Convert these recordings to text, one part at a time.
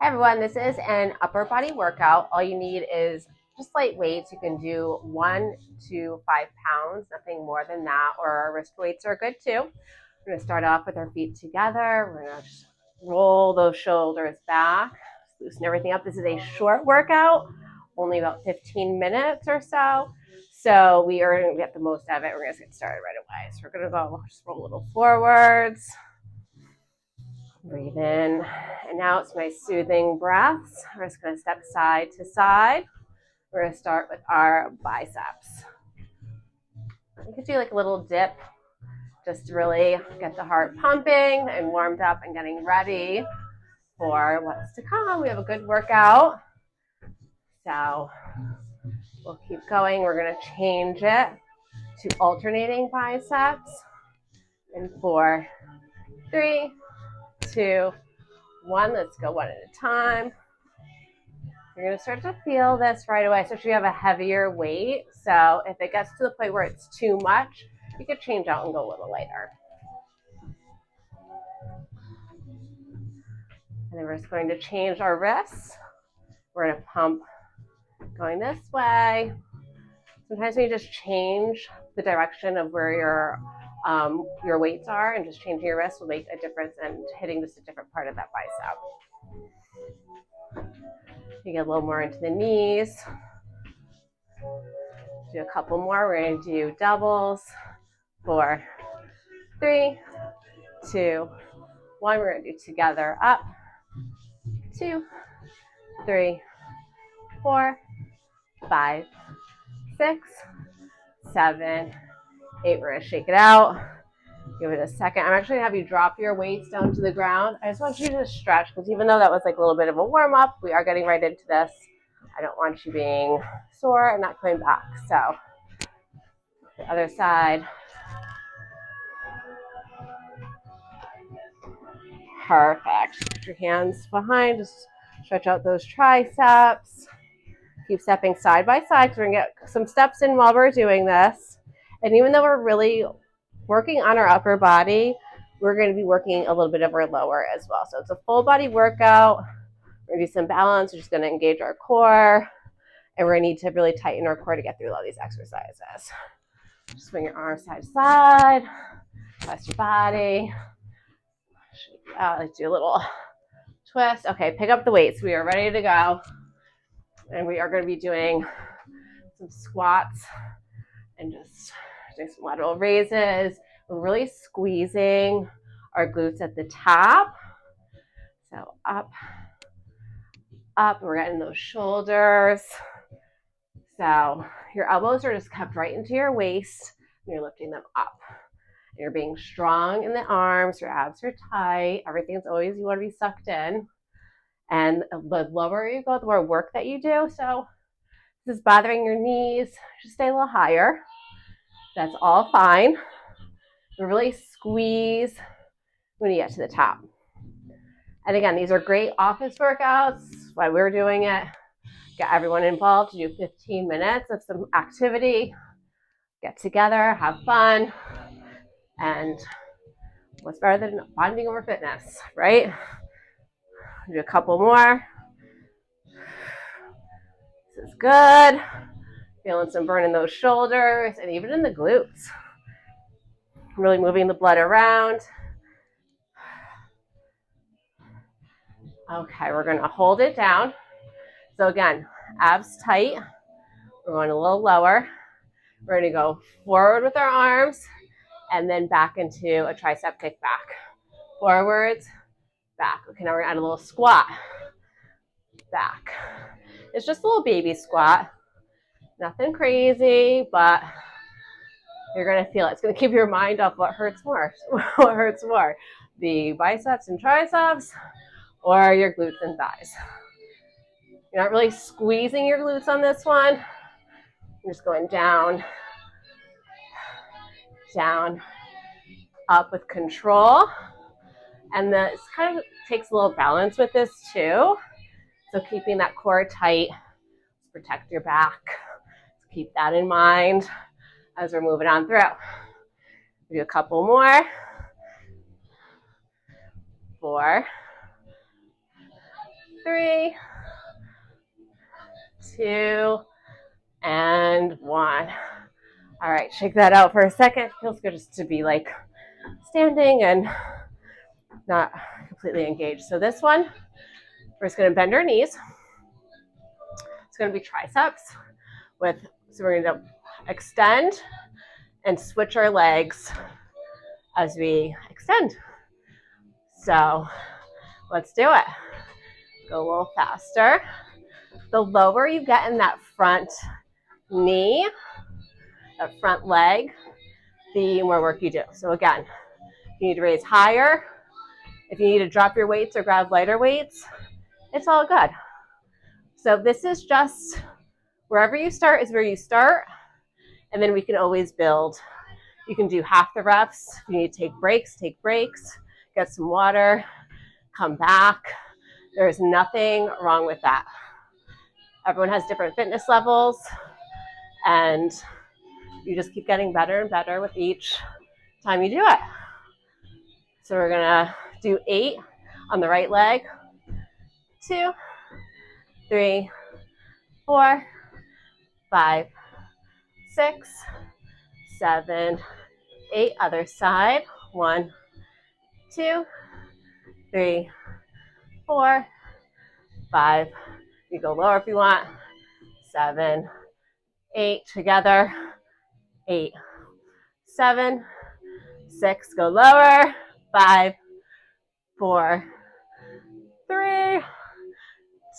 Hi everyone, this is an upper body workout. All you need is just light weights. You can do 1 to 5 pounds, nothing more than that, or our wrist weights are good too. We're gonna start off with our feet together. We're gonna just roll those shoulders back, loosen everything up. This is a short workout, only about 15 minutes or so. So we are gonna get the most out of it. We're gonna get started right away. So we're gonna go just roll a little forwards. Breathe in and out. It's nice soothing breaths. We're just going to step side to side. We're going to start with our biceps. You could do like a little dip just to really get the heart pumping and warmed up and getting ready for what's to come. We have a good workout. So we'll keep going. We're going to change it to alternating biceps in 4, 3, 2, 1. Let's go one at a time. You're going to start to feel this right away, especially if you have a heavier weight. So if it gets to the point where it's too much, you could change out and go a little lighter. And then we're just going to change our wrists. We're going to pump going this way. Sometimes when you just change the direction of where your weights are and just changing your wrists will make a difference and hitting just a different part of that bicep. You get a little more into the knees. Do a couple more. We're going to do doubles. 4, 3, 2, 1. We're going to do together up. 2, 3, 4, 5, 6, 7, 8. We're going to shake it out. Give it a second. I'm actually going to have you drop your weights down to the ground. I just want you to stretch because even though that was like a little bit of a warm up, we are getting right into this. I don't want you being sore and not coming back. So the other side. Perfect. Put your hands behind. Just stretch out those triceps. Keep stepping side by side. So we're going to get some steps in while we're doing this. And even though we're really working on our upper body, we're going to be working a little bit of our lower as well. So it's a full body workout. We're going to do some balance. We're just going to engage our core. And we're going to need to really tighten our core to get through all these exercises. Just swing your arms side to side. Press your body. Let's do a little twist. Okay, pick up the weights. We are ready to go. And we are going to be doing some squats and just doing some lateral raises. We're really squeezing our glutes at the top. So up, up. We're getting those shoulders. So your elbows are just kept right into your waist. And you're lifting them up. You're being strong in the arms. Your abs are tight. Everything's always, you want to be sucked in. And the lower you go, the more work that you do. So if this is bothering your knees, just stay a little higher. That's all fine. You really squeeze when you get to the top. And again, these are great office workouts. Why we're doing it. Get everyone involved to do 15 minutes of some activity. Get together, have fun. And what's better than bonding over fitness, right? Do a couple more. This is good. Feeling some burn in those shoulders and even in the glutes. Really moving the blood around. Okay, we're going to hold it down. So again, abs tight. We're going a little lower. We're going to go forward with our arms and then back into a tricep kick back. Forwards, back. Okay, now we're going to add a little squat. Back. It's just a little baby squat. Nothing crazy, but you're going to feel it. It's going to keep your mind off what hurts more. What hurts more? The biceps and triceps or your glutes and thighs. You're not really squeezing your glutes on this one. You're just going down, down, up with control. And this kind of takes a little balance with this too. So keeping that core tight, protect your back. Keep that in mind as we're moving on through. We do a couple more. 4, 3, 2, and 1. All right, shake that out for a second. Feels good just to be like standing and not completely engaged. So this one, we're just going to bend our knees. It's going to be triceps so we're going to extend and switch our legs as we extend. So let's do it. Go a little faster. The lower you get in that front knee, that front leg, the more work you do. So again, if you need to raise higher, if you need to drop your weights or grab lighter weights, it's all good. So this is just wherever you start is where you start, and then we can always build. You can do half the reps. If you need to take breaks, get some water, come back. There's nothing wrong with that. Everyone has different fitness levels, and you just keep getting better and better with each time you do it. So we're gonna do 8 on the right leg. 2, 3, 4, 5, 6, 7, 8. Other side. 1, 2, 3, 4, 5. You go lower if you want. 7, 8. Together. 8, 7, 6. Go lower. 5, 4, 3,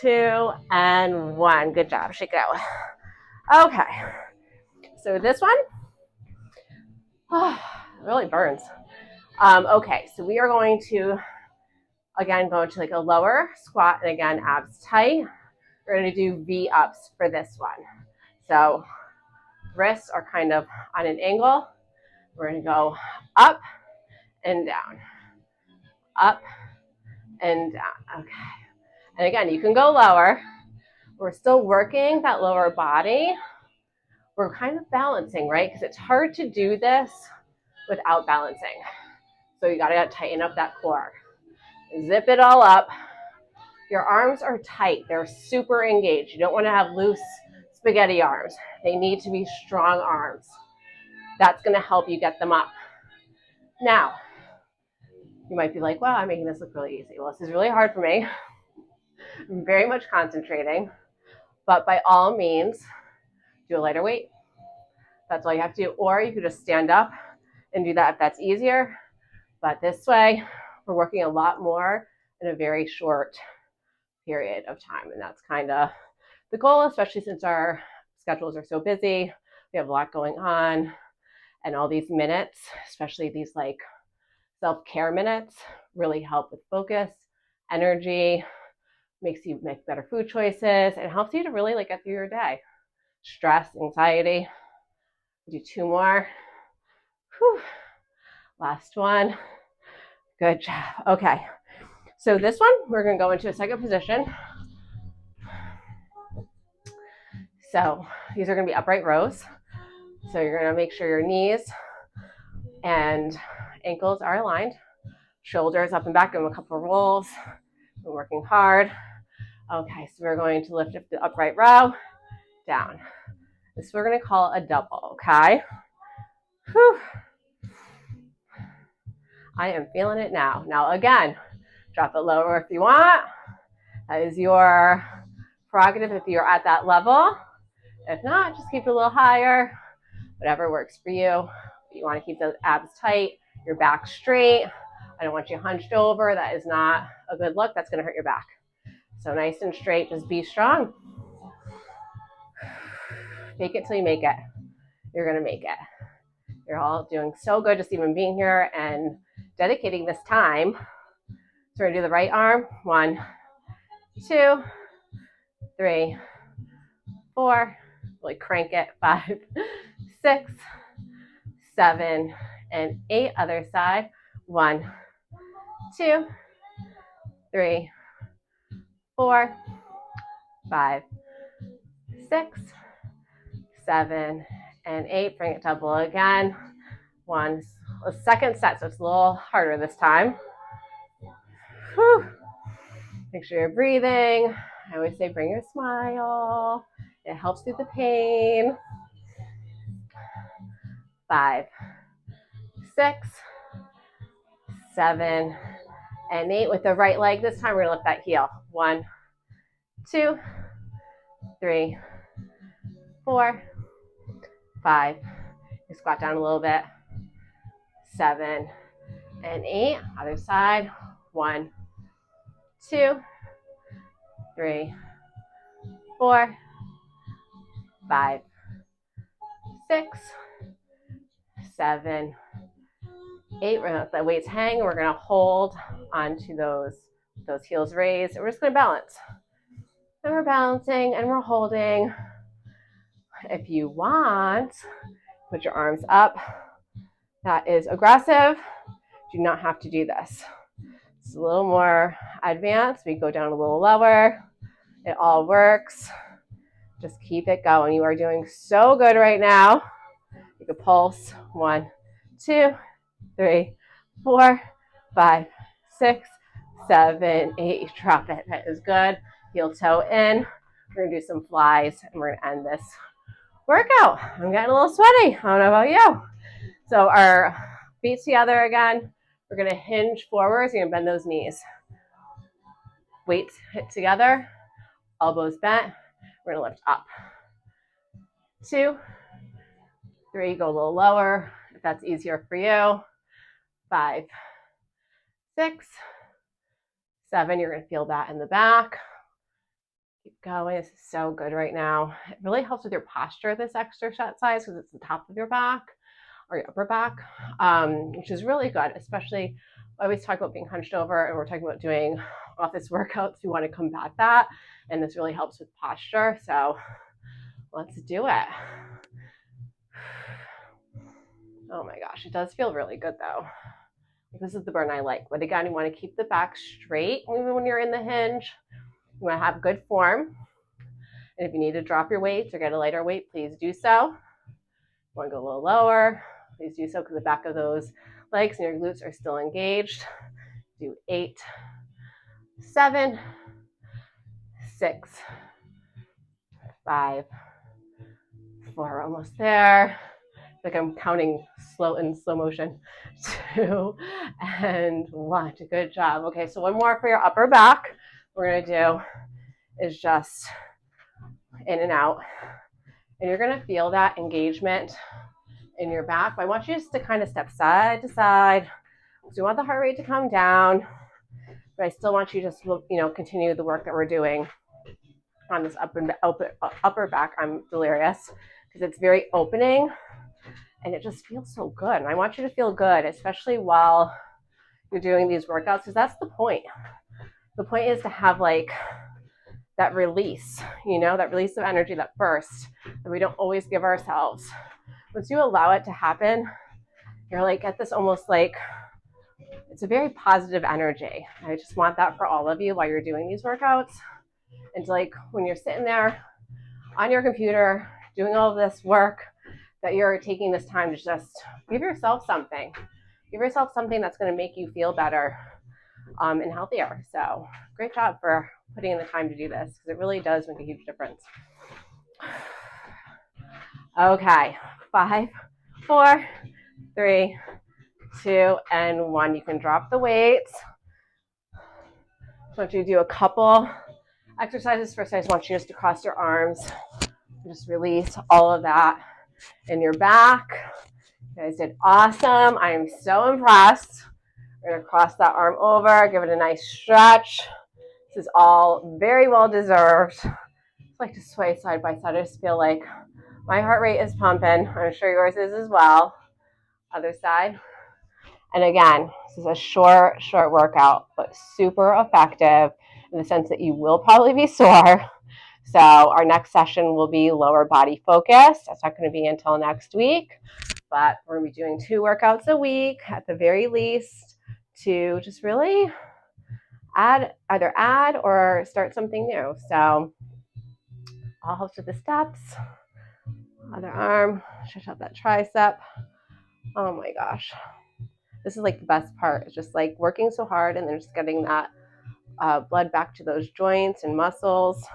2, and 1. Good job. Shake it out. Okay. So this one really burns. Okay, so we are going to, again, go into like a lower squat, and again, abs tight. We're going to do V-ups for this one. So wrists are kind of on an angle. We're going to go up and down, up and down. Okay. And again, you can go lower. We're still working that lower body. We're kind of balancing, right? Because it's hard to do this without balancing. So you got to tighten up that core. Zip it all up. Your arms are tight. They're super engaged. You don't want to have loose spaghetti arms. They need to be strong arms. That's going to help you get them up. Now, you might be like, wow, I'm making this look really easy. Well, this is really hard for me. I'm very much concentrating. But by all means, do a lighter weight. That's all you have to do. Or you could just stand up and do that if that's easier. But this way, we're working a lot more in a very short period of time. And that's kind of the goal, especially since our schedules are so busy. We have a lot going on. And all these minutes, especially these like self-care minutes, really help with focus, energy, makes you make better food choices, and helps you to really like get through your day. Stress, anxiety. Do 2 more. Whew. Last one. Good job. Okay. So this one, we're going to go into a second position. So these are going to be upright rows. So you're going to make sure your knees and ankles are aligned. Shoulders up and back. Give them a couple of rolls. We're working hard. Okay, so we're going to lift up the upright row, down. This we're going to call a double, okay? Whew. I am feeling it now. Now again, drop it lower if you want. That is your prerogative if you're at that level. If not, just keep it a little higher. Whatever works for you. You want to keep those abs tight, your back straight. I don't want you hunched over. That is not a good look. That's going to hurt your back. So nice and straight. Just be strong. Fake it till you make it. You're going to make it. You're all doing so good just even being here and dedicating this time. So we're going to do the right arm. 1, 2, 3, 4. Really crank it. 5, 6, 7, and 8. Other side. 1, 2, 3, 4, 5, 6, 7, and 8. Bring it double again. A second set, so it's a little harder this time. Whew. Make sure you're breathing. I always say bring your smile. It helps through the pain. 5, 6, 7, and 8. With the right leg this time, we're gonna lift that heel. 1, 2, 3, 4, 5. You squat down a little bit. 7 and 8. Other side. 1, 2, 3, 4, 5, 6, 7, 8. We're gonna let the weights hang. We're gonna hold onto those heels raised. We're just gonna balance. And we're balancing and we're holding. If you want, put your arms up. That is aggressive. Do not have to do this. It's a little more advanced. We go down a little lower. It all works. Just keep it going. You are doing so good right now. You can pulse. 1, 2, 3, 4, 5, 6, 7, 8. Drop it. That is good. Heel toe in. We're gonna do some flies and we're gonna end this workout. I'm getting a little sweaty. I don't know about you. So our feet together again. We're gonna hinge forwards. You're gonna bend those knees. Weights hit together. Elbows bent. We're gonna lift up. 2, 3, go a little lower if that's easier for you. 5, 6, 7. You're gonna feel that in the back. Keep going. This is so good right now. It really helps with your posture, this exercise, because it's the top of your back or your upper back, which is really good, especially I always talk about being hunched over and we're talking about doing office workouts. We want to combat that, and this really helps with posture. So let's do it. Oh my gosh, it does feel really good though. This is the burn I like. But again, you want to keep the back straight even when you're in the hinge. You want to have good form. And if you need to drop your weights or get a lighter weight, please do so. You want to go a little lower, please do so, because the back of those legs and your glutes are still engaged. Do 8, 7, 6, 5, 4, almost there. Like I'm counting in slow motion. 2 and 1. Good job. Okay, so one more for your upper back. What we're gonna do is just in and out. And you're gonna feel that engagement in your back. But I want you just to kind of step side to side. So you want the heart rate to come down, but I still want you to just, continue the work that we're doing on this upper back. I'm delirious because it's very opening and it just feels so good. And I want you to feel good, especially while you're doing these workouts, because that's the point. The point is to have like that release, that release of energy, that burst that we don't always give ourselves. Once you allow it to happen, you're like at this almost like, it's a very positive energy. I just want that for all of you while you're doing these workouts. And like when you're sitting there on your computer doing all of this work, that you're taking this time to just give yourself something. Give yourself something that's going to make you feel better and healthier. So great job for putting in the time to do this, because it really does make a huge difference. Okay, 5, 4, 3, 2, and 1. You can drop the weights. I want you to do a couple exercises. First, I just want you just to cross your arms. Just release all of that in your back. You guys did awesome. I am so impressed. We're going to cross that arm over, give it a nice stretch. This is all very well deserved. I like to sway side by side. I just feel like my heart rate is pumping. I'm sure yours is as well. Other side. And again, this is a short workout, but super effective in the sense that you will probably be sore. So our next session will be lower body focused. That's not going to be until next week, but we're going to be doing 2 workouts a week at the very least to just really either add or start something new. So all helps with the steps. Other arm, stretch out that tricep. Oh my gosh. This is like the best part. It's just like working so hard and then just getting that blood back to those joints and muscles.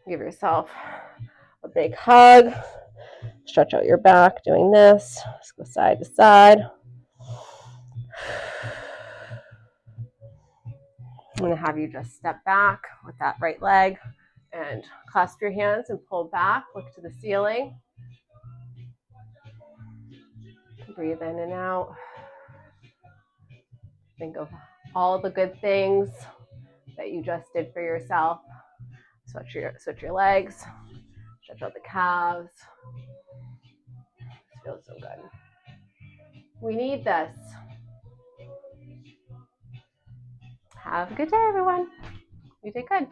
Give yourself a big hug. Stretch out your back doing this. Let's go side to side. I'm going to have you just step back with that right leg and clasp your hands and pull back. Look to the ceiling. Breathe in and out. Think of all the good things that you just did for yourself. Switch your legs. Stretch out the calves. This feels so good. We need this. Have a good day, everyone. You did good.